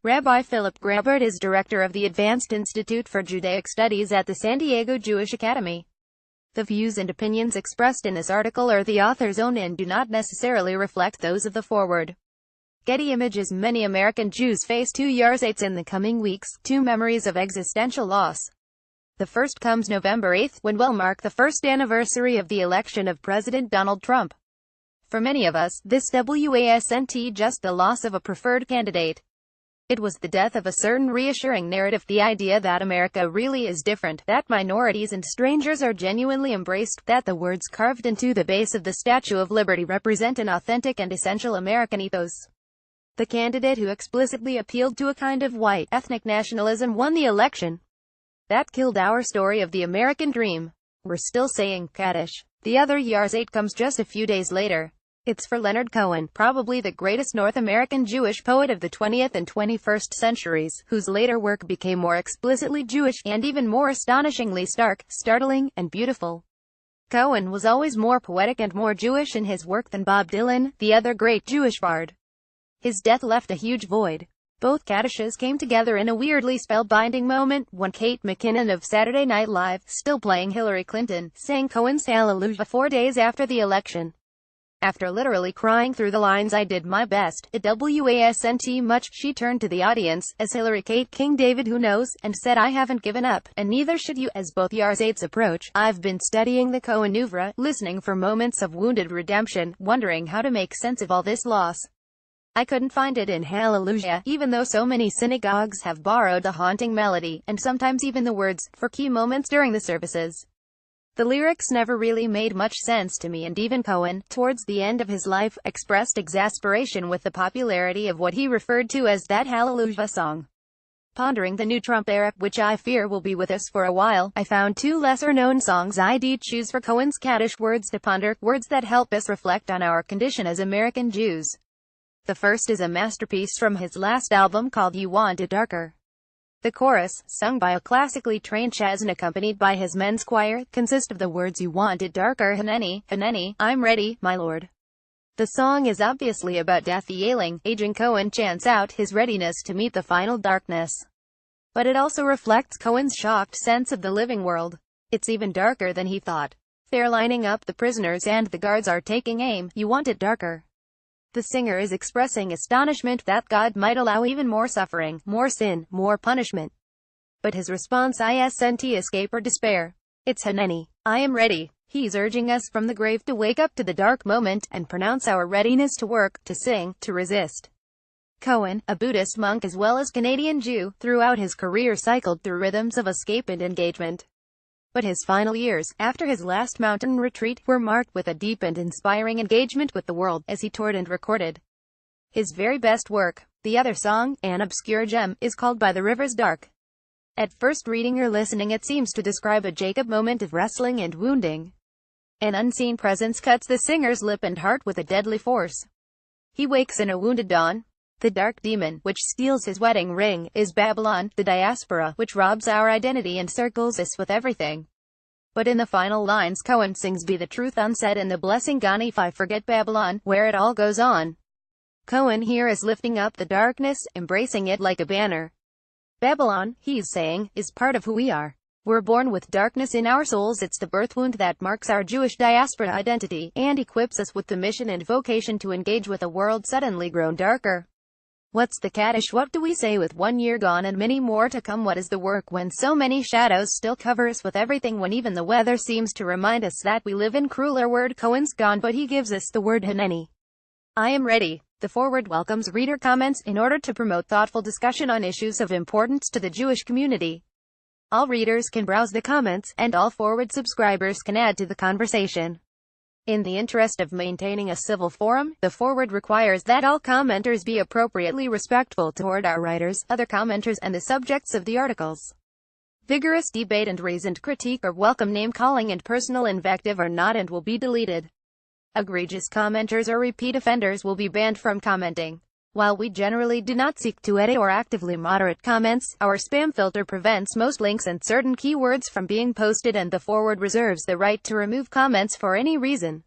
Rabbi Philip Graubart is director of the Advanced Institute for Judaic Studies at the San Diego Jewish Academy. The views and opinions expressed in this article are the author's own and do not necessarily reflect those of the forward. Getty Images. Many American Jews face two yarzates in the coming weeks, two memories of existential loss. The first comes November 8, when will mark the first anniversary of the election of President Donald Trump. For many of us, this wasn't just the loss of a preferred candidate. It was the death of a certain reassuring narrative, the idea that America really is different, that minorities and strangers are genuinely embraced, that the words carved into the base of the Statue of Liberty represent an authentic and essential American ethos. The candidate who explicitly appealed to a kind of white, ethnic nationalism won the election. That killed our story of the American dream. We're still saying Kaddish. The other yarzate comes just a few days later. It's for Leonard Cohen, probably the greatest North American Jewish poet of the 20th and 21st centuries, whose later work became more explicitly Jewish, and even more astonishingly stark, startling, and beautiful. Cohen was always more poetic and more Jewish in his work than Bob Dylan, the other great Jewish bard. His death left a huge void. Both Kaddishes came together in a weirdly spellbinding moment, when Kate McKinnon of Saturday Night Live, still playing Hillary Clinton, sang Cohen's Hallelujah 4 days after the election. After literally crying through the lines, "I did my best, it wasn't much," she turned to the audience, as Hillary Kate King David who knows, and said, "I haven't given up, and neither should you." As both yarzates approach, I've been studying the Cohen oeuvre, listening for moments of wounded redemption, wondering how to make sense of all this loss. I couldn't find it in Hallelujah, even though so many synagogues have borrowed the haunting melody, and sometimes even the words, for key moments during the services. The lyrics never really made much sense to me, and even Cohen, towards the end of his life, expressed exasperation with the popularity of what he referred to as that Hallelujah song. Pondering the new Trump era, which I fear will be with us for a while, I found two lesser-known songs I'd choose for Cohen's Kaddish words to ponder, words that help us reflect on our condition as American Jews. The first is a masterpiece from his last album called You Want It Darker. The chorus, sung by a classically trained Chaz and accompanied by his men's choir, consists of the words "You want it darker, Haneni, Haneni, I'm ready, my lord." The song is obviously about death. The aging Cohen chants out his readiness to meet the final darkness. But it also reflects Cohen's shocked sense of the living world. It's even darker than he thought. They're lining up the prisoners and the guards are taking aim. You want it darker. The singer is expressing astonishment that God might allow even more suffering, more sin, more punishment. But his response isn't escape or despair. It's Haneni. I am ready. He's urging us from the grave to wake up to the dark moment, and pronounce our readiness to work, to sing, to resist. Cohen, a Buddhist monk as well as Canadian Jew, throughout his career cycled through rhythms of escape and engagement. But his final years, after his last mountain retreat, were marked with a deep and inspiring engagement with the world, as he toured and recorded his very best work. The other song, an obscure gem, is called By the River's Dark. At first reading or listening, it seems to describe a Jacob moment of wrestling and wounding. An unseen presence cuts the singer's lip and heart with a deadly force. He wakes in a wounded dawn. The dark demon, which steals his wedding ring, is Babylon, the diaspora, which robs our identity and circles us with everything. But in the final lines, Cohen sings Be the Truth Unsaid and the blessing gone if I forget Babylon, where it all goes on. Cohen here is lifting up the darkness, embracing it like a banner. Babylon, he's saying, is part of who we are. We're born with darkness in our souls. It's the birth wound that marks our Jewish diaspora identity, and equips us with the mission and vocation to engage with a world suddenly grown darker. What's the Kaddish? What do we say with 1 year gone and many more to come? What is the work when so many shadows still cover us with everything, when even the weather seems to remind us that we live in crueler word? Cohen's gone, but he gives us the word Haneni. I am ready. The forward welcomes reader comments, in order to promote thoughtful discussion on issues of importance to the Jewish community. All readers can browse the comments, and all forward subscribers can add to the conversation. In the interest of maintaining a civil forum, the forward requires that all commenters be appropriately respectful toward our writers, other commenters, and the subjects of the articles. Vigorous debate and reasoned critique are welcome. Name-calling and personal invective are not and will be deleted. Egregious commenters or repeat offenders will be banned from commenting. While we generally do not seek to edit or actively moderate comments, our spam filter prevents most links and certain keywords from being posted, and the forward reserves the right to remove comments for any reason.